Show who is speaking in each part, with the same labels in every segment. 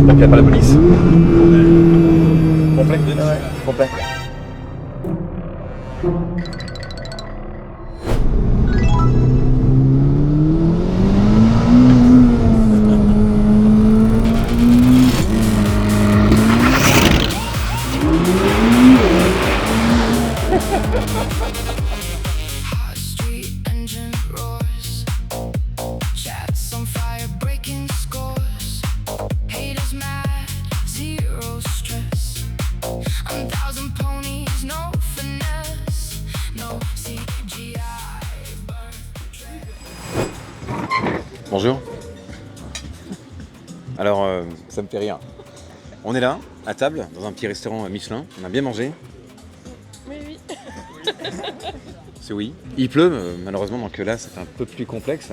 Speaker 1: J'espère qu'il n'y a pas la police. Complet?
Speaker 2: Ouais, complet.
Speaker 1: Bonjour. Alors, ça me fait rire. On est là, à table, dans un petit restaurant Michelin. On a bien mangé.
Speaker 3: Oui.
Speaker 1: C'est oui. Il pleut, malheureusement, donc là, c'est un peu plus complexe.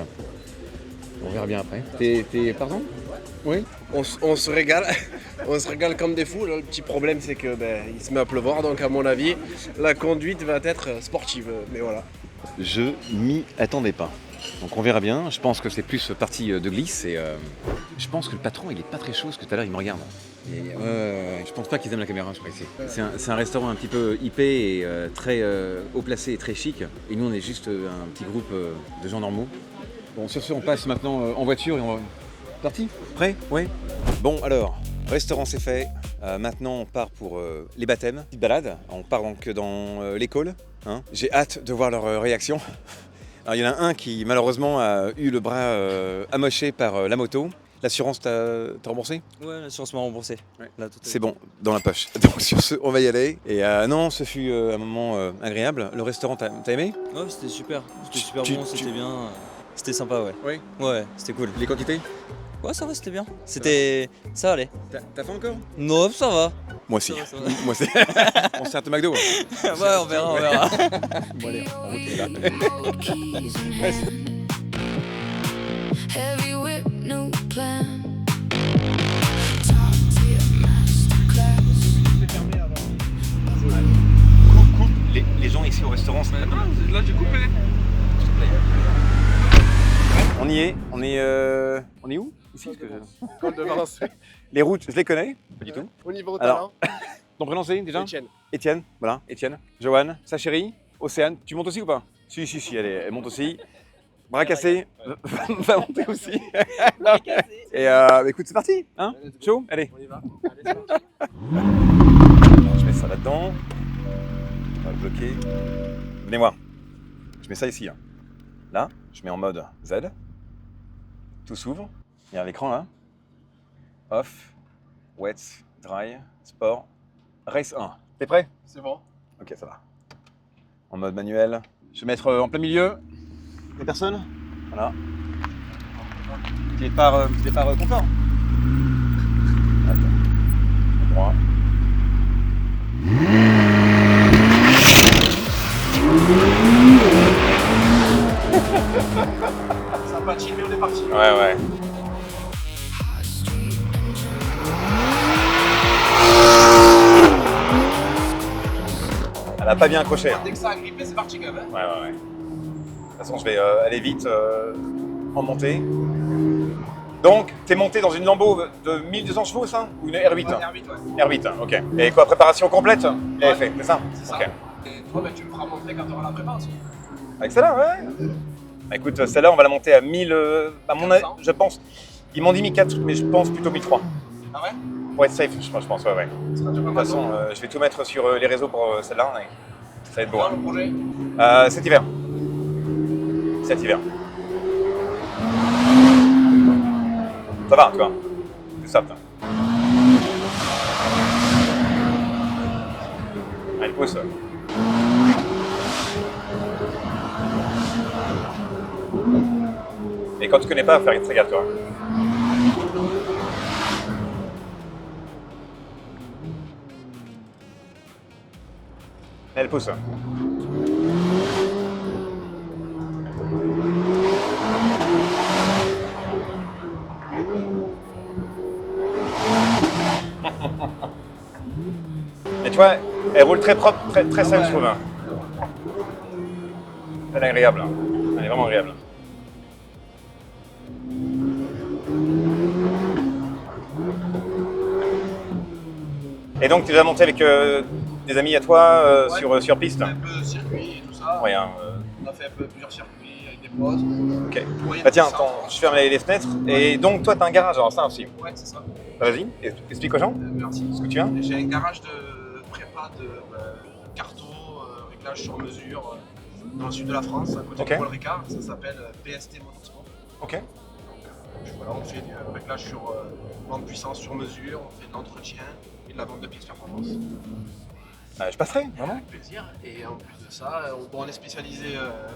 Speaker 1: On verra bien après. T'es pardon? Oui.
Speaker 4: On se régale, on se régale comme des fous. Là, le petit problème, c'est que il se met à pleuvoir, donc à mon avis, la conduite va être sportive. Mais voilà.
Speaker 1: Je m'y attendais pas. Donc on verra bien. Je pense que c'est plus partie de glisse et je pense que le patron, il est pas très chaud parce que tout à l'heure, il me regarde. Et, je pense pas qu'ils aiment la caméra, je crois ici. C'est un restaurant un petit peu hippé et très haut placé et très chic. Et nous, on est juste un petit groupe de gens normaux. Bon, sur ce, on passe maintenant en voiture et on va... Parti? Prêt? Oui. Bon, alors, restaurant c'est fait. Maintenant, on part pour les baptêmes. Petite balade. On part donc dans l'école. Hein. J'ai hâte de voir leur réaction. Alors, il y en a un qui, malheureusement, a eu le bras amoché par la moto. L'assurance t'a remboursé?
Speaker 2: Ouais, l'assurance m'a remboursé.
Speaker 1: Ouais.
Speaker 2: Là, tout
Speaker 1: C'est bon, dans la poche. Donc sur ce, on va y aller. Et non, ce fut un moment agréable. Le restaurant, t'as aimé?
Speaker 2: Ouais, c'était super. C'était super
Speaker 1: tu-
Speaker 2: bon, c'était bien. C'était sympa, ouais.
Speaker 1: Oui.
Speaker 2: Ouais, c'était cool.
Speaker 1: Les quantités?
Speaker 2: Ouais, ça va, c'était bien. C'était... Ça allait.
Speaker 1: T'as faim encore?
Speaker 2: Non, ça va.
Speaker 1: Moi aussi.
Speaker 2: Ça va.
Speaker 1: Moi aussi. On sert de McDo.
Speaker 2: Ouais, on verra.
Speaker 1: Bon allez, en route les gars.
Speaker 5: Heavy whip, new plan. Talk to your masterclass.
Speaker 1: Coupe les gens ici au restaurant.
Speaker 4: Là, j'ai coupé.
Speaker 1: On y est. On est où? Ici
Speaker 4: Col de Valence.
Speaker 1: Les routes, je les connais. Pas du tout.
Speaker 4: Au niveau
Speaker 1: Alors, ton prénom c'est déjà?
Speaker 4: Etienne.
Speaker 1: Étienne, voilà, Étienne. Joanne, sa chérie, Océane. Tu montes aussi ou pas? Si, elle monte aussi. Bras cassé, va monter aussi. Et écoute, c'est parti, hein? Chaud? Allez.
Speaker 4: On y va.
Speaker 1: Je mets ça là-dedans. On va le bloquer. Venez voir. Je mets ça ici. Hein. Là, je mets en mode Z. Tout s'ouvre. Il y a l'écran là. Off, wet, dry, sport, race 1. T'es prêt?
Speaker 4: C'est bon.
Speaker 1: Ok, ça va. En mode manuel. Je vais mettre en plein milieu. Les personnes. Voilà. Petit départ confort. Attends. Droit.
Speaker 4: Sympathique, mais on est parti.
Speaker 1: Ouais. Elle a pas bien accroché. Hein.
Speaker 4: Dès que ça a grippé, c'est parti quand même.
Speaker 1: Ouais. De toute façon, je vais aller vite en montée. Donc, t'es monté dans une Lambo de 1200 chevaux, ça? Ou une R8?
Speaker 4: Ouais, R8, ouais.
Speaker 1: R8, ok. Et quoi, préparation complète? Il avait fait, c'est ça?
Speaker 4: C'est ça.
Speaker 1: Ok.
Speaker 4: Et toi, tu me feras montrer quand tu auras la prépa aussi.
Speaker 1: Avec celle-là, ouais. Bah, écoute, celle-là, on va la monter à 1000. À mon avis,
Speaker 4: 400.
Speaker 1: je pense. Ils m'ont dit 1004, mais je pense plutôt 1003.
Speaker 4: Ah ouais?
Speaker 1: Pour être safe, je pense, ouais.
Speaker 4: Ça sera déjà pas
Speaker 1: De toute
Speaker 4: mal.
Speaker 1: façon, je vais tout mettre sur les réseaux pour celle-là. Ouais. Ça va être beau.
Speaker 4: Dans
Speaker 1: Hein.
Speaker 4: le projet.
Speaker 1: Cet hiver. Cet hiver. Ça va, tu vois. C'est ça, putain. Allez, pousse. Et quand tu connais pas, faire très gaffe, toi. Elle pousse. Et tu vois, elle roule très propre, très saine, je trouve. Hein. Elle est agréable. Hein. Elle est vraiment agréable.
Speaker 6: Et donc, tu es déjà monté avec des amis à toi sur piste?
Speaker 4: Un peu de circuit et tout ça.
Speaker 6: Ouais, hein,
Speaker 4: On a fait un peu plusieurs circuits avec des potes.
Speaker 6: ok.
Speaker 4: Ouais,
Speaker 6: Bah tiens,
Speaker 4: ça.
Speaker 6: attends, je ferme les fenêtres. Et donc, toi, tu as un garage, alors ça aussi.
Speaker 4: Ouais, c'est ça.
Speaker 6: Bah, vas-y, explique aux gens
Speaker 4: Merci.
Speaker 6: ce que tu as.
Speaker 4: J'ai un garage de prépa de carto, réglage sur mesure, dans le sud de la France, à côté
Speaker 6: Ok.
Speaker 4: de Paul Ricard. Ça s'appelle PST Motorsport.
Speaker 6: Ok.
Speaker 4: Donc, voilà, on fait du réglage sur vente puissance sur mesure, on fait de l'entretien et de la vente de pièces performance.
Speaker 6: Je passerai, vraiment.
Speaker 4: Avec plaisir. Et en plus de ça, on est spécialisé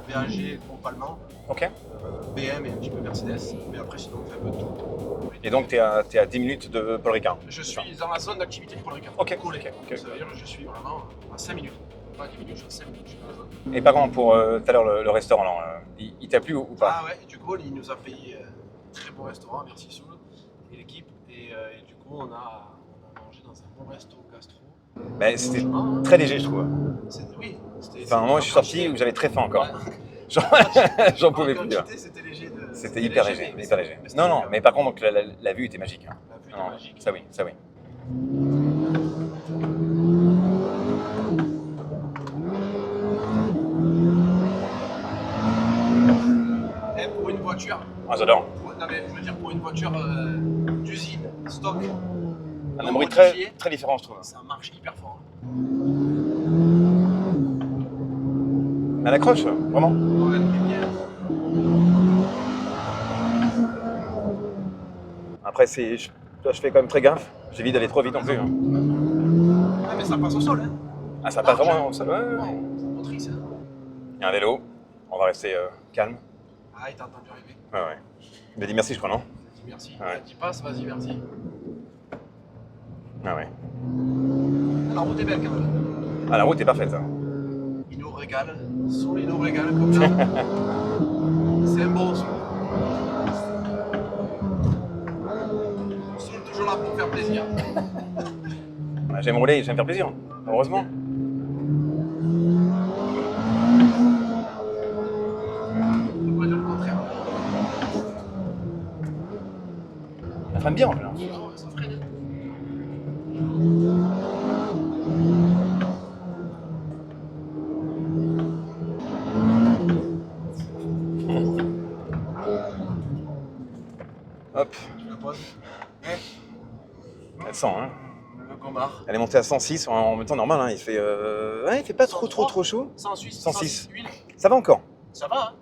Speaker 4: VAG, groupe allemand,
Speaker 6: Ok.
Speaker 4: BM et un petit peu Mercedes. Mais après, sinon, on fait un peu de tout.
Speaker 6: Et donc, tu es à 10 minutes de Paul Ricard.
Speaker 4: Je suis dans la zone d'activité de Paul Ricard.
Speaker 6: Ok.
Speaker 4: Collé.
Speaker 6: Ok.
Speaker 4: Ça veut dire que je suis vraiment à 5 minutes. Pas à 10 minutes, je suis à 5 minutes. Je suis dans la zone.
Speaker 6: Et par contre, pour tout à l'heure, le restaurant, alors, il t'a plu ou pas?
Speaker 4: Ah ouais, et du coup, il nous a payé un très bon restaurant, merci Soul et l'équipe. Et du coup, on a mangé dans un bon resto gastro.
Speaker 6: Bah, c'était
Speaker 4: Franchement,
Speaker 6: très léger, je trouve.
Speaker 4: Oui, c'était.
Speaker 6: Enfin, moi, je suis sorti où j'avais très faim encore.
Speaker 4: Ouais.
Speaker 6: J'en pouvais
Speaker 4: Quand
Speaker 6: plus. Là.
Speaker 4: j'étais, c'était léger.
Speaker 6: C'était hyper léger,
Speaker 4: mais
Speaker 6: hyper léger.
Speaker 4: c'était
Speaker 6: Non, non,
Speaker 4: hyper
Speaker 6: mais par contre, donc, la vue était magique. Hein.
Speaker 4: La vue était
Speaker 6: Non,
Speaker 4: magique.
Speaker 6: ça oui, ça oui.
Speaker 4: Et pour une voiture,
Speaker 6: Ah, j'adore.
Speaker 4: non mais je veux dire pour une voiture d'usine, stock,
Speaker 6: Un
Speaker 4: non
Speaker 6: bruit très,
Speaker 4: modifié,
Speaker 6: très différent, je trouve.
Speaker 4: ça marche hyper fort.
Speaker 6: Elle accroche, vraiment.
Speaker 4: Ouais, elle est bien.
Speaker 6: Après, je fais quand même très gaffe. J'évite d'aller trop vite non plus. Hein.
Speaker 4: Ah mais ça passe au sol, hein.
Speaker 6: Ah, ça passe vraiment au sol. Ouais, ouais, ouais.
Speaker 4: Wow, c'est motrice, hein.
Speaker 6: Il y a un vélo. On va rester calme.
Speaker 4: Ah, il t'a entendu arriver.
Speaker 6: Ouais, ouais. Il a dit merci, je crois, non?
Speaker 4: Vas-y, merci.
Speaker 6: Ouais.
Speaker 4: Tu passes, vas-y, merci.
Speaker 6: Ah ouais.
Speaker 4: La route est belle quand même.
Speaker 6: Ah, la route est parfaite. Hein.
Speaker 4: Il nous régale. Soul, il nous régale comme ça. C'est un bon Soul. Soul, toujours là pour faire plaisir.
Speaker 6: J'aime rouler, j'aime faire plaisir. Heureusement.
Speaker 4: On peut pas dire le contraire.
Speaker 6: Elle freine bien en plus.
Speaker 4: Ah ouais, ça freine.
Speaker 6: Hop,
Speaker 4: Tu la poses.
Speaker 6: elle sent. Hein.
Speaker 4: Le gomard.
Speaker 6: Elle est montée à 106 en même temps normal. Hein. Il fait pas trop chaud.
Speaker 4: 106.
Speaker 6: 106.
Speaker 4: Huile.
Speaker 6: Ça va encore.
Speaker 4: Ça va, hein.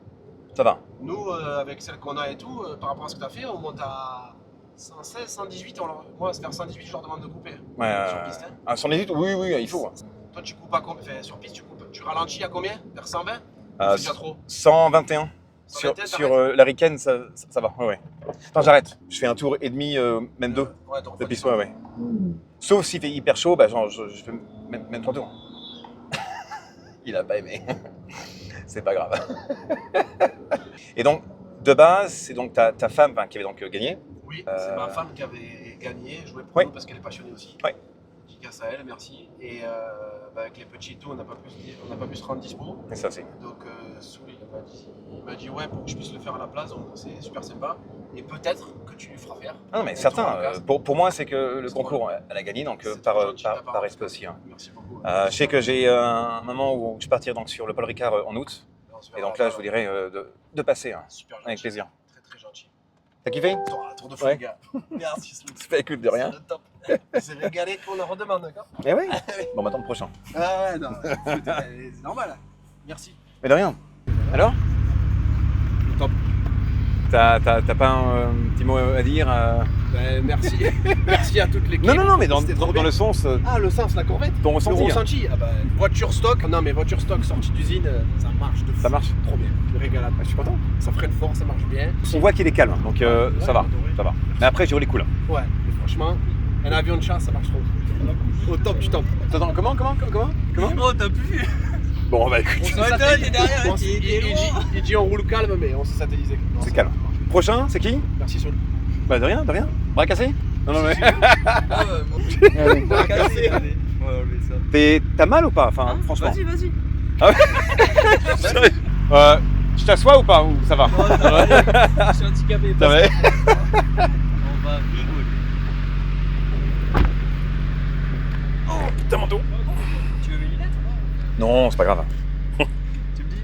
Speaker 6: Ça va.
Speaker 4: Nous, avec celle qu'on a et tout, par rapport à ce que tu as fait, on monte à 116, 118. Moi, vers 118, je leur demande de couper.
Speaker 6: Ouais,
Speaker 4: Sur piste, hein.
Speaker 6: ah, sur les huit, oui, il faut.
Speaker 4: Toi, tu coupes à combien? Enfin, sur piste, tu ralentis à combien? Vers 120?
Speaker 6: Ah,
Speaker 4: C'est déjà trop.
Speaker 6: 121. Sur,
Speaker 4: 121,
Speaker 6: sur la Riken, ça va. Ouais. Enfin, j'arrête. Je fais un tour et demi, même deux.
Speaker 4: Ouais, donc,
Speaker 6: De piste, ouais. Sauf s'il fait hyper chaud, bah, genre, je fais même 3 tours. Il a pas aimé. C'est pas grave. Et donc, de base, c'est donc ta femme qui avait donc gagné.
Speaker 4: Oui, c'est ma femme qui avait gagné, joué pour
Speaker 6: Ouais.
Speaker 4: nous parce qu'elle est passionnée aussi.
Speaker 6: Ouais.
Speaker 4: Dédicace à elle, merci. Et avec les petits et tout, on n'a pas pu se rendre dispo.
Speaker 6: Et ça, c'est.
Speaker 4: Donc Soul, il m'a dit ouais, pour que je puisse le faire à la place, donc c'est super sympa. Et peut-être que tu lui feras faire.
Speaker 6: Ah non, mais
Speaker 4: On
Speaker 6: certain.
Speaker 4: trouvera la place.
Speaker 6: Pour moi, c'est que le
Speaker 4: C'est
Speaker 6: concours, elle a gagné, donc
Speaker 4: C'est
Speaker 6: par
Speaker 4: trop gentil de ta part.
Speaker 6: respect aussi. Hein.
Speaker 4: Merci beaucoup.
Speaker 6: Je sais que j'ai un moment où je partirai donc sur le Paul Ricard en août.
Speaker 4: On se
Speaker 6: Et
Speaker 4: verra
Speaker 6: donc là,
Speaker 4: là-bas.
Speaker 6: je vous dirais de passer. Hein.
Speaker 4: Super gentil.
Speaker 6: Avec plaisir.
Speaker 4: Très très gentil.
Speaker 6: T'as kiffé?
Speaker 4: Tour de fou,
Speaker 6: Ouais.
Speaker 4: les gars. Merci Soul.
Speaker 6: Bah, écoute, de rien.
Speaker 4: C'est le top. C'est régalé qu'on en redemande, d'accord?
Speaker 6: Eh oui. Bon, maintenant le prochain.
Speaker 4: Ah ouais, non, c'est normal. Merci.
Speaker 6: Mais de rien. Alors?
Speaker 4: Top.
Speaker 6: T'as pas un petit mot à dire
Speaker 4: Ben, merci. Merci à toute l'équipe.
Speaker 6: Non, mais
Speaker 4: C'était trop bien.
Speaker 6: le sens,
Speaker 4: Ah, le sens, la corvette.
Speaker 6: ton ressenti.
Speaker 4: Le
Speaker 6: hein.
Speaker 4: ressenti. Ah bah, voiture stock. Non, mais voiture stock sortie d'usine, ça marche de fou.
Speaker 6: Ça marche.
Speaker 4: Trop bien. Je régalade.
Speaker 6: Je suis content.
Speaker 4: Ça freine fort, ça marche bien.
Speaker 6: On voit qu'il est calme, donc
Speaker 4: Ouais,
Speaker 6: ça va,
Speaker 4: adoré.
Speaker 6: ça va. Mais après, j'ai roulé cool.
Speaker 4: Ouais, mais franchement, un avion de chasse, ça marche trop. Au top du top.
Speaker 6: Attends, comment
Speaker 2: Oh, t'as pu.
Speaker 6: Bon, bah écoute,
Speaker 4: On s'est
Speaker 2: Ouais, toi,
Speaker 4: satellisé.
Speaker 2: t'es derrière,
Speaker 4: On
Speaker 2: t'es-
Speaker 4: s'est-
Speaker 2: t'es
Speaker 4: il
Speaker 2: loin.
Speaker 4: dit- il dit on roule calme, mais on s'est satellisé. Non,
Speaker 6: c'est calme. Prochain, c'est qui?
Speaker 4: Merci Soul.
Speaker 6: Bah de rien. Bras cassé? Non, mais.
Speaker 2: Ah ouais, bon. Bras cassé. Allez, on va enlever ça.
Speaker 6: T'as mal ou pas? Enfin,
Speaker 2: Hein,
Speaker 6: franchement.
Speaker 2: Vas-y.
Speaker 6: Je t'assois ou pas? Ou ça va?
Speaker 2: Oh, ça va aller. Je suis handicapé.
Speaker 6: Ça va.
Speaker 2: On va rigoler.
Speaker 6: Non, c'est pas grave.
Speaker 2: Tu me dis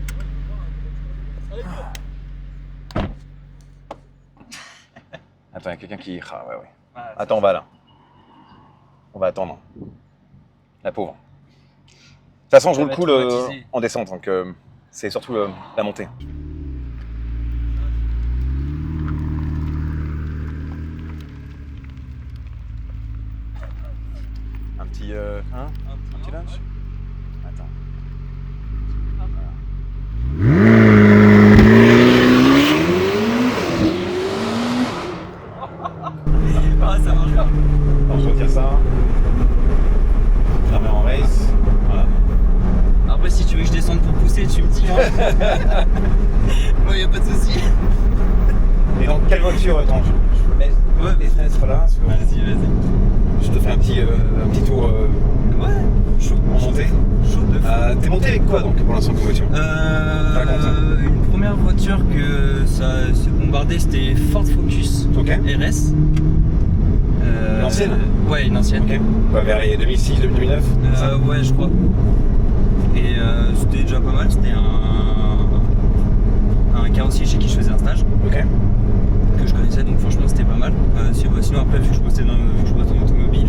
Speaker 6: Attends, il y a quelqu'un qui... Ah ouais.
Speaker 2: Ah,
Speaker 6: Attends, on va là. On va attendre. La pauvre. De toute façon, je
Speaker 2: Ça
Speaker 6: roule
Speaker 2: va
Speaker 6: cool
Speaker 2: être traumatisé.
Speaker 6: en descente, donc c'est surtout la montée. Un petit... un petit lunch. Attends.
Speaker 2: Ah, ça marche pas.
Speaker 6: Alors, je retire ça. Je la remets en race. Voilà.
Speaker 2: Après, si tu veux que je descende pour pousser, tu me dis. Hein. Moi, y a pas de souci.
Speaker 6: Et donc, quelle voiture attends, je mets les fenêtres là. Parce que
Speaker 2: Vas-y.
Speaker 6: je te fais un petit tour
Speaker 2: Ouais, chaud.
Speaker 6: en montée.
Speaker 2: Chaud de fou.
Speaker 6: T'es monté avec quoi donc pour l'instant comme voiture?
Speaker 2: Une première voiture que ça s'est bombardé, c'était Ford Focus
Speaker 6: Ok.
Speaker 2: RS.
Speaker 6: Une ancienne?
Speaker 2: Ouais, une ancienne.
Speaker 6: Ok. Ouais, vers les 2006, 2009 ça.
Speaker 2: Ouais, je crois. Et c'était déjà pas mal, c'était un carrossier chez qui je faisais un stage,
Speaker 6: Ok.
Speaker 2: que je connaissais, donc franchement c'était pas mal. Sinon après, vu que je bossais dans l'automobile,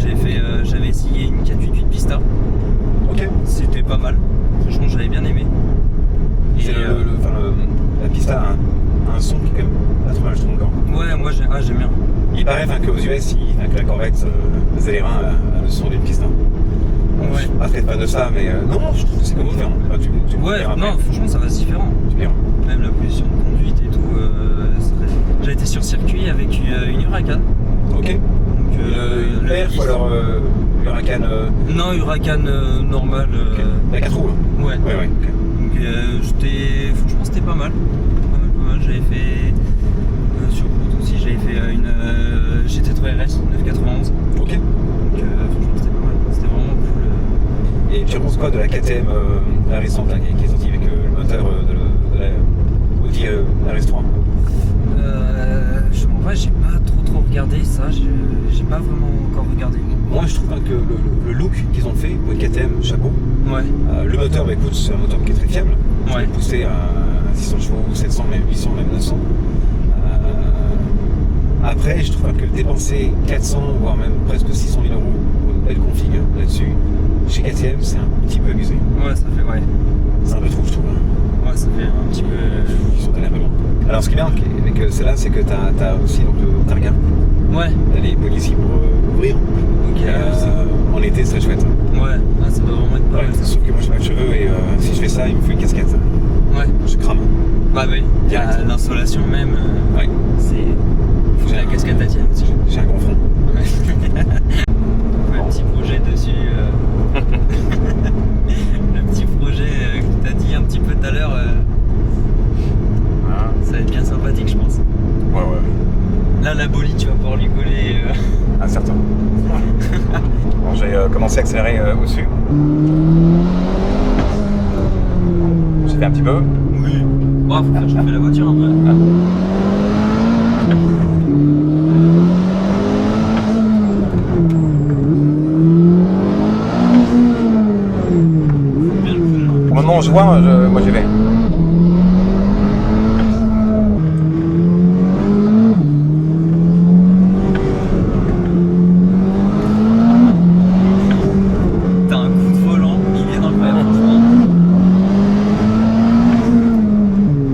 Speaker 2: j'avais essayé une 488 Pista,
Speaker 6: Ok.
Speaker 2: c'était pas mal, franchement j'avais bien aimé. Et
Speaker 6: C'est la Pista a un son qui est quand même pas trop mal, je trouve encore.
Speaker 2: ouais, moi j'aime bien.
Speaker 6: Il paraît qu'aux US, que la Corvette, Zélérin a le son d'une Pista. Bon,
Speaker 2: Ouais.
Speaker 6: Je suis pas très fan de ça, mais non, je trouve que c'est quand même différent. Enfin, tu me
Speaker 2: Ouais,
Speaker 6: diras après.
Speaker 2: non, franchement ça reste différent.
Speaker 6: Tu me diras.
Speaker 2: Même la position de conduite et tout. J'ai été sur circuit avec une Huracan.
Speaker 6: Ok.
Speaker 2: Donc,
Speaker 6: Une perf ou alors Huracan
Speaker 2: Non, Huracan normale.
Speaker 6: la 4 roues.
Speaker 2: Ouais.
Speaker 6: Ouais, ok.
Speaker 2: Donc franchement c'était pas mal. Pas mal. J'avais fait sur route aussi, j'avais fait une GT3 RS 991.
Speaker 6: Ok.
Speaker 2: Donc franchement c'était pas mal. C'était vraiment cool.
Speaker 6: Et tu penses quoi de la KTM la récente là, qui est sortie avec le moteur de la Audi RS3?
Speaker 2: En vrai j'ai pas trop regardé ça, j'ai pas vraiment encore regardé.
Speaker 6: Moi je trouve que le look qu'ils ont fait pour une KTM, chapeau.
Speaker 2: Ouais.
Speaker 6: Le moteur, bah, écoute, c'est un moteur qui est très fiable. Tu
Speaker 2: Ouais.
Speaker 6: peux pousser à 600 chevaux, 700, même 800, même 900. Après, je trouve que dépenser 400, voire même presque 600 000 euros pour une belle config là-dessus, chez KTM, c'est un petit peu abusé.
Speaker 2: Ouais, ça fait, ouais.
Speaker 6: C'est un peu trop, je trouve.
Speaker 2: Ouais, ça fait un petit peu.
Speaker 6: Ils sont allés un peu loin. Alors, ce qui est bien avec celle-là, c'est que tu as aussi donc, le targa.
Speaker 2: Ouais.
Speaker 6: Tu as les policiers pour ouvrir.
Speaker 2: Ok.
Speaker 6: En été, c'est très chouette.
Speaker 2: Ouais. Ah, ça doit vraiment être pas
Speaker 6: Ouais,
Speaker 2: mal. Ça.
Speaker 6: sauf que moi, j'ai pas de cheveux et si je fais ça, il me faut une casquette.
Speaker 2: Ouais.
Speaker 6: Je crame.
Speaker 2: Bah oui. Il y a l'insolation même.
Speaker 6: Ouais.
Speaker 2: C'est. Faut que la casquette à tienne aussi.
Speaker 6: J'ai un grand front.
Speaker 2: Un petit projet dessus. Le petit projet que t'as dit un petit peu tout à l'heure. Ça va être bien sympathique, je pense.
Speaker 6: Ouais.
Speaker 2: Là, la bolide, tu vas pouvoir lui coller.
Speaker 6: Un certain. Bon, j'ai commencé à accélérer au-dessus. J'ai fait un petit peu.
Speaker 2: Oui. Bon, faut faire chauffer la voiture un peu. Bien le coup.
Speaker 6: Au moment où je vois, moi j'y vais.
Speaker 2: T'as un coup de volant, il est incroyable, franchement.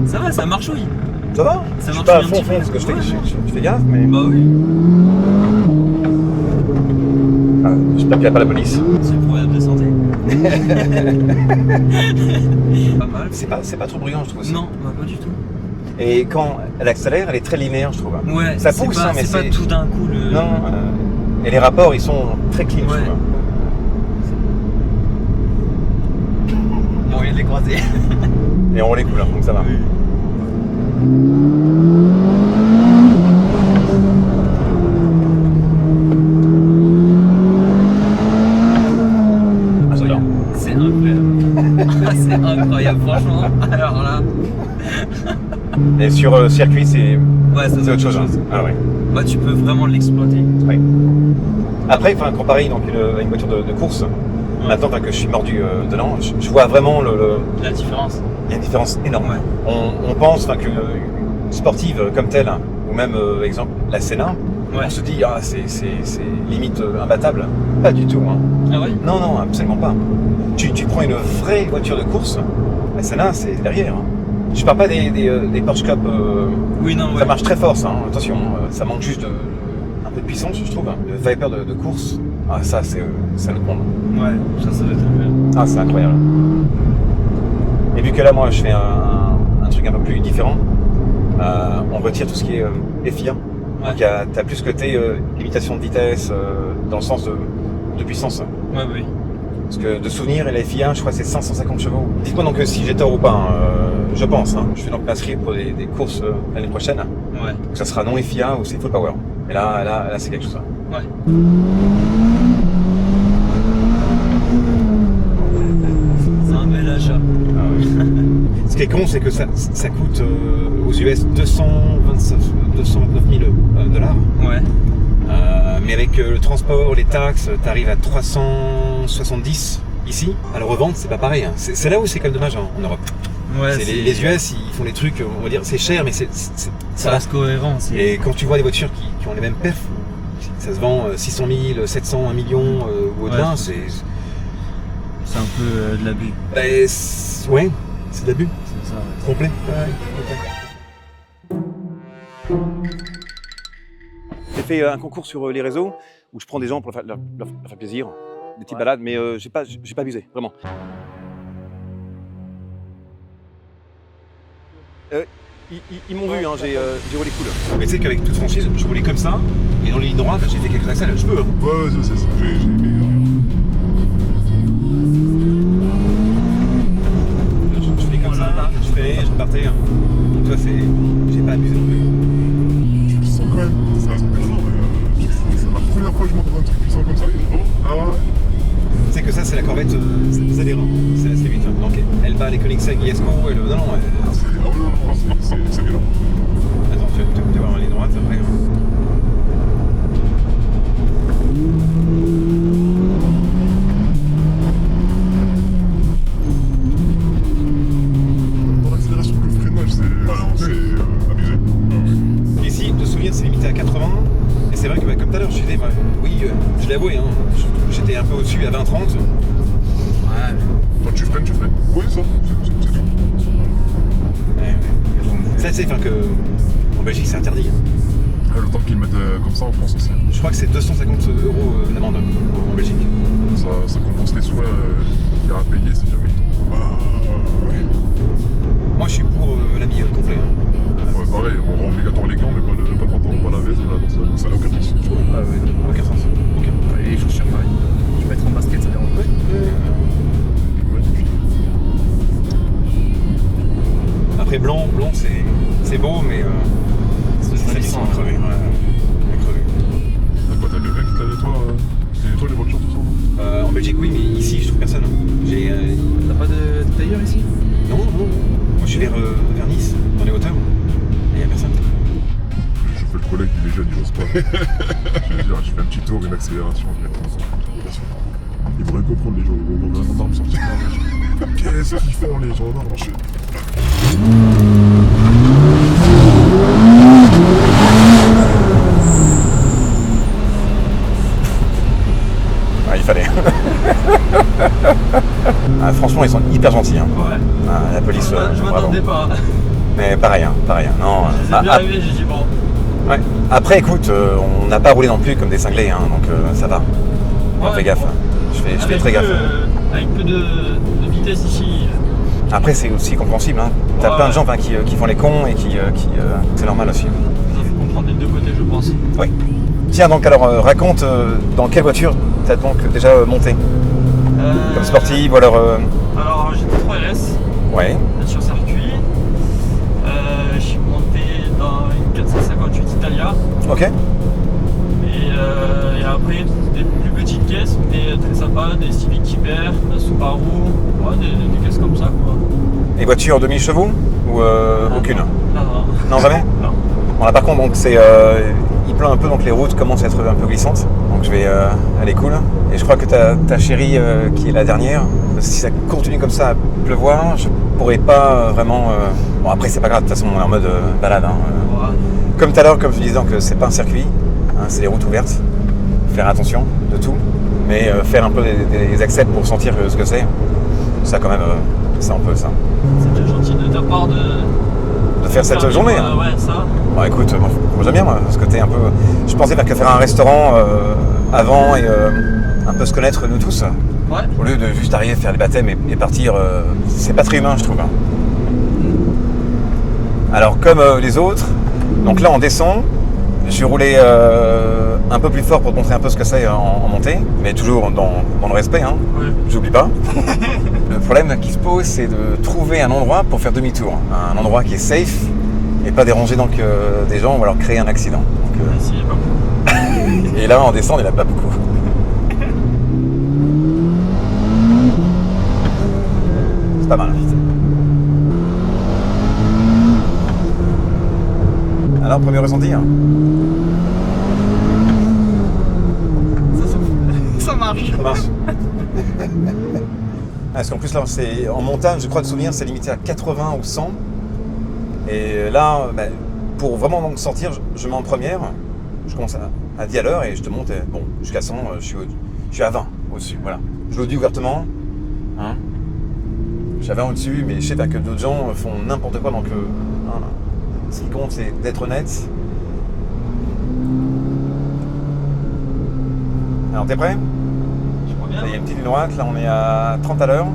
Speaker 2: Ça va, ça marchouille.
Speaker 6: Ça va?
Speaker 2: Ça
Speaker 6: Je suis
Speaker 2: marche
Speaker 6: pas à
Speaker 2: un
Speaker 6: fond
Speaker 2: petit peu.
Speaker 6: parce que je
Speaker 2: Ouais.
Speaker 6: fais gaffe, mais
Speaker 2: Bah oui,
Speaker 6: j'espère qu'il n'y a pas la police.
Speaker 2: c'est le problème de santé. Pas mal.
Speaker 6: C'est pas trop bruyant, je trouve aussi.
Speaker 2: Non, bah pas du tout.
Speaker 6: Et quand elle accélère, elle est très linéaire, je trouve.
Speaker 2: Ouais,
Speaker 6: Ça
Speaker 2: c'est
Speaker 6: pousse,
Speaker 2: pas,
Speaker 6: hein, mais
Speaker 2: c'est pas
Speaker 6: c'est-
Speaker 2: tout d'un coup le.
Speaker 6: Non, et les rapports, ils sont très clean, je
Speaker 2: Ouais.
Speaker 6: trouve.
Speaker 2: Bon, il y a de les croiser.
Speaker 6: Et on les coule, hein, donc ça va. Ah, j'adore.
Speaker 2: C'est incroyable. C'est incroyable, franchement. Alors là,
Speaker 6: Et sur circuit, c'est
Speaker 2: ouais, ça
Speaker 6: c'est
Speaker 2: doit
Speaker 6: autre
Speaker 2: être
Speaker 6: chose. Hein. Ah ouais.
Speaker 2: Bah, tu peux vraiment l'exploiter.
Speaker 6: Oui. Après, enfin, comparé donc, à une voiture de course, Maintenant que je suis mordu dedans, je vois vraiment
Speaker 2: La différence.
Speaker 6: il y a une différence énorme.
Speaker 2: Ouais.
Speaker 6: On pense qu'une sportive comme telle, ou même exemple la Senna,
Speaker 2: Ouais.
Speaker 6: on se dit ah c'est limite imbattable. Pas du tout. Hein.
Speaker 2: Ah ouais?
Speaker 6: Non, non, absolument pas. Tu prends une vraie voiture de course, la Senna c'est derrière. Hein. Je parle pas des Porsche Cup,
Speaker 2: Oui, non, ouais.
Speaker 6: ça marche très fort ça, hein. Attention, ça manque juste un peu de puissance je trouve. Le Viper de course, ah ça c'est le comble.
Speaker 2: Ouais, ça doit être bien.
Speaker 6: Ah c'est incroyable. Et vu que là moi je fais un truc un peu plus différent, on retire tout ce qui est FIA.
Speaker 2: Ouais.
Speaker 6: Donc t'as plus ce côté limitation de vitesse dans le sens de puissance.
Speaker 2: Ouais, oui.
Speaker 6: Parce que de souvenir, et la FIA, je crois que c'est 550 chevaux. Dites-moi donc si j'ai tort ou pas, hein, je pense. Hein. Je fais donc m'inscrire pour des courses l'année prochaine.
Speaker 2: Ouais.
Speaker 6: Donc ça sera non FIA ou c'est full power. Et là c'est quelque chose. Hein.
Speaker 2: Ouais. C'est un bel achat.
Speaker 6: Ce qui est con, c'est que ça coûte aux US 229 000 dollars.
Speaker 2: Ouais.
Speaker 6: Mais avec le transport, les taxes, t'arrives à 370 ici. À la revente, c'est pas pareil. Hein. C'est là où c'est quand même dommage hein, en Europe.
Speaker 2: Ouais,
Speaker 6: C'est les US, ils font des trucs, on va dire, c'est cher, mais
Speaker 2: ça reste cohérent.
Speaker 6: Et quand tu vois des voitures qui ont les mêmes perfs, ça se vend 600 000, 700, 1 million ou au-delà,
Speaker 2: Ouais,
Speaker 6: c'est
Speaker 2: un peu de l'abus.
Speaker 6: Bah, ouais, c'est de l'abus.
Speaker 2: C'est ça. Ouais.
Speaker 6: Complet. J'ai fait un concours sur les réseaux où je prends des gens pour leur faire plaisir, des petites balades, mais j'ai pas abusé, vraiment. Ils m'ont vu, hein, j'ai roulé cool. Mais tu sais qu'avec toute franchise, je roulais comme ça, et dans les lignes droites, j'ai fait quelques accès, je peux. Hein.
Speaker 7: Ouais, c'est ça, j'ai aimé.
Speaker 6: Je fais comme ça, je fais, je repartais. Donc toi, j'ai pas abusé non plus.
Speaker 7: Tu sens quand même, c'est la première fois que je monte dans un truc puissant comme ça. Ah ouais.
Speaker 6: Tu sais que ça, c'est la Corvette Zadera, c'est la C8. Donc elle bat les Koenigsegg ISCO, non,
Speaker 7: C'est énorme.
Speaker 6: attends, tu vas voir les droites après.
Speaker 7: Dans l'accélération, le freinage, c'est abusé.
Speaker 6: Ici, de souvenir, c'est limité à 80. Et c'est vrai que, comme tout à l'heure, je disais, oui, je l'ai avoué, hein, j'étais un peu au-dessus à 20-30.
Speaker 2: Ouais.
Speaker 7: Quand tu freines, Oui, ça, c'est tout.
Speaker 6: Ça, c'est enfin que. En Belgique, c'est interdit.
Speaker 7: Le temps qu'ils mettent comme ça en France aussi.
Speaker 6: Je crois que c'est 250 € d'amende en Belgique.
Speaker 7: Ça compense les souhaits qu'il y a à payer si jamais. Oui.
Speaker 6: Moi, je suis pour l'habillé complet. Hein.
Speaker 7: Ouais, pareil, on rend obligatoire les gants, mais pas le pantalon, pas la veste, ça n'a aucun sens.
Speaker 6: Ah ouais, aucun sens. Aucun.
Speaker 8: Et les chaussures pareil. Tu peux être en basket, ça dérange pas.
Speaker 6: Après, blanc, c'est beau, mais c'est salissant à crever. Ouais, à crever.
Speaker 7: T'as le mec qui nettoie les voitures, tout ça.
Speaker 6: En Belgique, oui, mais ici, je trouve personne.
Speaker 8: T'as pas de tailleur ici?
Speaker 6: Non. Moi, je suis vers Nice, dans les hauteurs. Et il n'y a personne.
Speaker 7: Je fais le collègue, il est jeune, il ose pas. Je fais un petit tour, une accélération, ils vont rien comprendre les gens, ils vont voir un gendarme sortir. Qu'est-ce qu'ils font les gendarmes?
Speaker 6: Ah, il fallait. Ah, franchement, ils sont hyper gentils. Hein.
Speaker 2: Ouais.
Speaker 6: Ah, la police,
Speaker 2: Je
Speaker 6: bravo.
Speaker 2: m'attendais pas.
Speaker 6: Mais pareil. Non,
Speaker 2: C'est bien arrivé, j'ai dit bon.
Speaker 6: ouais. Après, écoute, on n'a pas roulé non plus comme des cinglés, hein, donc ça va. On fait gaffe. Je fais très gaffe.
Speaker 2: Avec peu de vitesse ici.
Speaker 6: Après, c'est aussi compréhensible. Hein. T'as plein de gens qui font les cons et qui c'est normal aussi.
Speaker 2: Ça faut comprendre des deux côtés, je pense.
Speaker 6: Oui. Tiens, donc alors, raconte dans quelle voiture t'as donc déjà monté comme sportive ou alors.
Speaker 2: Alors, j'étais 3RS.
Speaker 6: Ouais.
Speaker 2: Sur circuit. Je suis monté dans une 458 Italia.
Speaker 6: Ok.
Speaker 2: Et après, des plus petites caisses, mais très sympas, des Civic Typer, des Subaru, ouais, des caisses comme ça quoi.
Speaker 6: Et voiture 2000 chevaux ou aucune?
Speaker 2: Non.
Speaker 6: Non, jamais.
Speaker 2: Non.
Speaker 6: Bon, là par contre, donc c'est plains un peu, donc les routes commencent à être un peu glissantes. Donc je vais aller cool. Et je crois que ta chérie qui est la dernière, si ça continue comme ça à pleuvoir, je pourrais pas vraiment... Bon après c'est pas grave, de toute façon on est en mode balade. Hein. Comme tout à l'heure, comme je disais, que c'est pas un circuit, hein, c'est des routes ouvertes. Faire attention de tout. Mais faire un peu des accès pour sentir ce que c'est, ça quand même, c'est un peu ça.
Speaker 2: C'est déjà gentil de ta part de
Speaker 6: faire cette journée. Hein.
Speaker 2: Ouais, ça.
Speaker 6: Bon, écoute, moi j'aime bien moi, ce côté un peu. Je pensais faire un restaurant avant et un peu se connaître nous tous.
Speaker 2: Ouais.
Speaker 6: Au lieu de juste arriver, faire les baptêmes et partir, c'est pas très humain, je trouve. Hein. Alors, comme les autres, donc là on descend. Je vais rouler un peu plus fort pour te montrer un peu ce que c'est en montée, mais toujours dans le respect, hein.
Speaker 2: Ouais.
Speaker 6: J'oublie pas. Le problème qui se pose, c'est de trouver un endroit pour faire demi-tour. Un endroit qui est safe et pas déranger donc, des gens ou alors créer un accident. Donc,
Speaker 2: Ici, il y a pas beaucoup.
Speaker 6: et là, en descente, il n'y en a pas beaucoup. C'est pas mal. Alors, premier ressenti hein.
Speaker 2: Ça marche.
Speaker 6: Ça marche. Parce qu'en plus là, en montagne, je crois de souvenir, c'est limité à 80 ou 100. Et là, pour vraiment donc sortir, je mets en première. Je commence à 10 à l'heure et je te monte. Bon, jusqu'à 100, je suis à 20 au-dessus. Voilà. Je le dis ouvertement. Hein. Je suis à 20 au-dessus, mais je sais que d'autres gens font n'importe quoi. Donc, voilà. Ce qui compte, c'est d'être honnête. Alors, t'es prêt ?
Speaker 2: Je crois bien.
Speaker 6: Il y a une petite ligne droite, là on est à 30 à l'heure.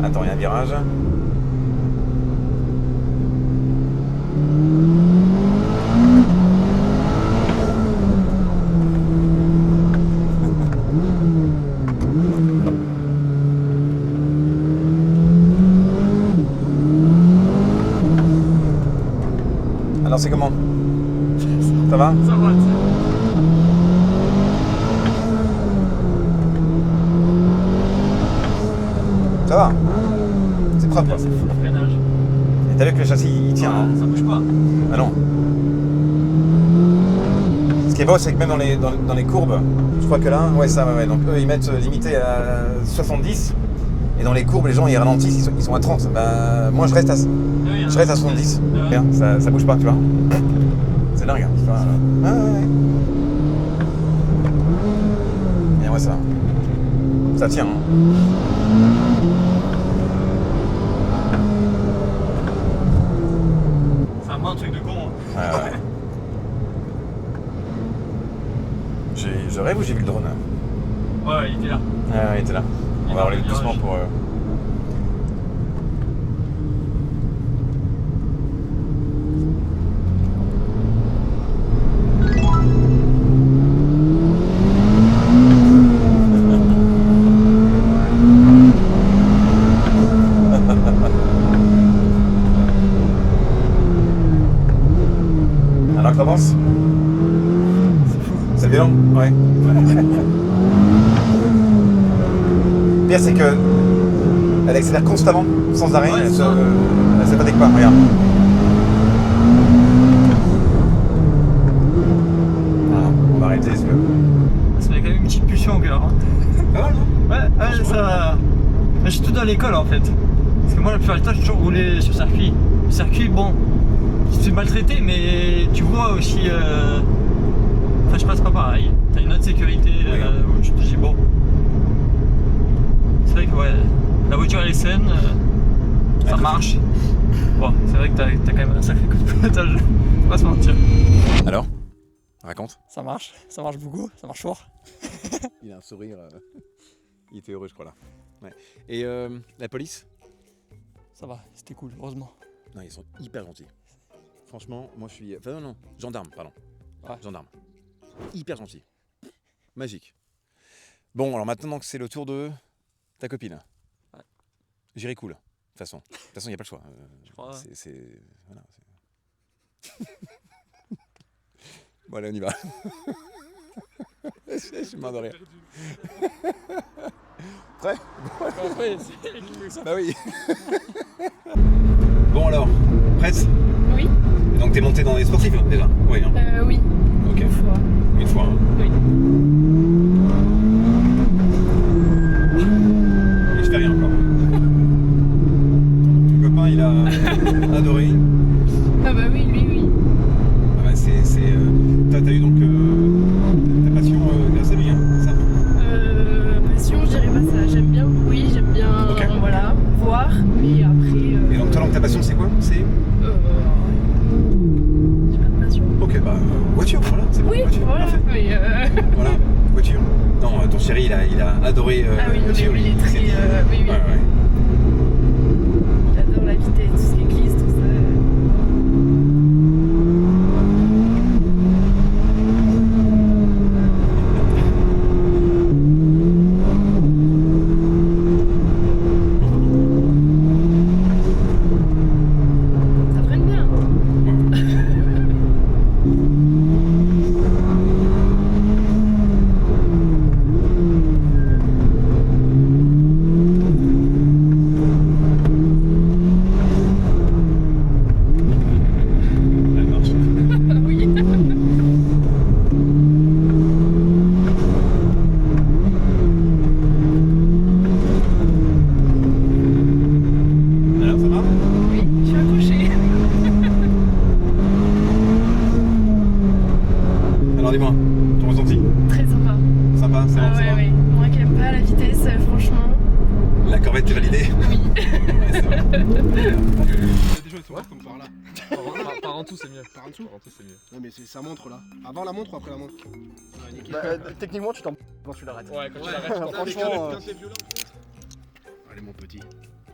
Speaker 6: Attends, il y a un virage. Alors c'est comment ? Ça va ?
Speaker 2: Ça va.
Speaker 6: Ça va ? C'est propre.
Speaker 2: C'est fou le freinage.
Speaker 6: Et t'as vu que le châssis il tient, hein ?
Speaker 2: Ça bouge pas.
Speaker 6: Ah non. Ce qui est beau, c'est que même dans les courbes, je crois que là, ouais, ça, ouais. Donc eux, ils mettent limité à 70. Et dans les courbes, les gens, ils ralentissent, ils sont à 30. Bah, moi, je reste à 70. Regarde, ça bouge pas, tu vois. C'est dingue, hein, tu vois. Ah, ouais. Et ouais, ça tient, hein.
Speaker 2: C'est un truc de con. Hein.
Speaker 6: Ouais. Je rêve ou j'ai vu le drone?
Speaker 2: Ouais, il était là.
Speaker 6: Ah, il était là. On va rouler doucement pour... Alors, que t'en penses? C'est violent? Ouais. Le pire, c'est que elle accélère constamment, sans arrêt.
Speaker 2: Ouais,
Speaker 6: elle
Speaker 2: ça.
Speaker 6: se fatigue pas, regarde. Voilà, on va arrêter parce que...
Speaker 2: Ça fait quand même une petite pulsion au cœur. Hein.
Speaker 6: Pas mal, non?
Speaker 2: Ouais, ça. Je suis tout dans l'école en fait. Parce que moi, la plupart du temps, j'ai toujours roulé sur circuit. Le circuit, bon, c'est maltraité, mais tu vois aussi. Enfin, je passe pas pareil. T'as une autre sécurité où tu te dis bon. C'est vrai que ouais, la voiture elle est saine, ça marche. Bon, c'est vrai que t'as quand même un sacré coup de pilotage, faut pas se mentir.
Speaker 1: Alors, raconte.
Speaker 9: Ça marche beaucoup, ça marche fort.
Speaker 1: Il a un sourire. Il était heureux, je crois, là. Ouais. Et la police?
Speaker 9: Ça va, c'était cool, heureusement.
Speaker 1: Non, ils sont hyper gentils. Franchement, moi je suis... Enfin non, gendarme, pardon.
Speaker 9: Ouais.
Speaker 1: Gendarme. Hyper gentil. Magique. Bon, alors maintenant que c'est le tour de ta copine.
Speaker 9: Ouais.
Speaker 1: J'irai cool, de toute façon. De toute façon, il n'y a pas le choix.
Speaker 9: Je crois, ouais.
Speaker 1: Voilà, bon, allez, on y va. Je suis mort de rire. Prêt?
Speaker 9: Après, c'est elle qui veut ça.
Speaker 1: Bah oui. Bon alors, prête?
Speaker 3: Oui.
Speaker 1: Et donc t'es monté dans les sportifs déjà? Oui. Hein.
Speaker 3: Oui.
Speaker 1: Ok.
Speaker 3: Une fois.
Speaker 1: Une fois. Hein.
Speaker 3: Oui.
Speaker 1: Et je fais rien encore. Ton copain, il a adoré.
Speaker 3: Ah bah oui, lui, oui.
Speaker 1: Ah bah t'as eu donc ta passion grâce à lui, hein, c'est ça?
Speaker 3: Passion, je dirais pas ça. J'aime bien le bruit, j'aime bien
Speaker 1: Ok.
Speaker 3: voilà, voir, mais après.
Speaker 1: Et donc toi, ta passion, c'est quoi? C'est
Speaker 3: J'ai pas de passion.
Speaker 1: ok, bah voiture, voilà, c'est bon,
Speaker 3: Oui,
Speaker 1: voiture,
Speaker 3: voilà.
Speaker 1: parfait.
Speaker 3: Mais
Speaker 1: Voilà, voiture. Non, ton chéri, il a adoré
Speaker 3: ah oui, non, mais
Speaker 1: voiture.
Speaker 3: lui, il est
Speaker 1: s'est
Speaker 3: très.
Speaker 1: dit,
Speaker 3: Oui, oui.
Speaker 1: ouais, ouais.
Speaker 3: Il adore la vitesse, tout ce qui est glisse, tout ça. Ça freine bien.
Speaker 1: Elle marche.
Speaker 3: Oui.
Speaker 1: Alors, ça va?
Speaker 3: Oui, je suis accrochée.
Speaker 1: Alors, dis-moi, ton ressenti?
Speaker 3: Très sympa.
Speaker 1: Sympa, c'est
Speaker 3: Ah
Speaker 1: bon, ça
Speaker 3: ouais,
Speaker 1: va?
Speaker 3: ouais. Moi qui aime pas la vitesse, franchement.
Speaker 1: La corvette est validée?
Speaker 3: Oui.
Speaker 1: Ouais, c'est vrai.
Speaker 4: Déjà, ils sont comme par là.
Speaker 8: Par en dessous, c'est mieux.
Speaker 4: Par en dessous.
Speaker 8: Par en dessous, c'est mieux.
Speaker 4: Non, mais c'est sa montre là. Avant la montre ou après la montre? Ouais, nickel.
Speaker 2: Techniquement, tu t'en quand tu l'arrêtes.
Speaker 8: Ouais, quand tu
Speaker 4: Ouais,
Speaker 8: l'arrêtes,
Speaker 4: putain,
Speaker 2: franchement,
Speaker 4: quand t'es violent. Allez, mon petit.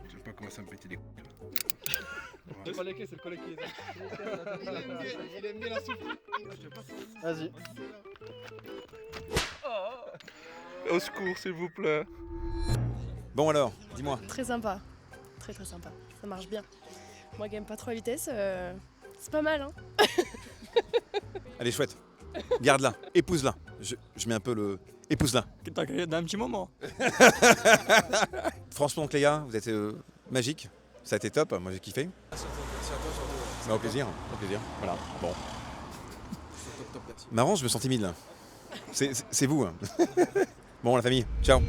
Speaker 4: Je sais pas comment ça me pétait les couilles.
Speaker 8: c'est pas les clés, c'est le collègue qui les a.
Speaker 4: Il aime bien la souffle.
Speaker 2: Vas-y.
Speaker 4: Au secours, s'il vous plaît.
Speaker 1: Bon alors, dis-moi.
Speaker 3: Très sympa. Très très sympa. Ça marche bien. Moi qui aime pas trop la vitesse, c'est pas mal, hein.
Speaker 1: Elle est chouette. Garde-la, épouse-la. Je mets un peu le... Épouse-la.
Speaker 9: T'as créé d'un petit moment.
Speaker 1: Franchement, Cléa, vous êtes magique. Ça a été top, moi j'ai kiffé. Bah, au plaisir, au plaisir. Voilà, bon. Marrant, je me sens timide là. C'est vous. Hein. Bon, la famille, ciao.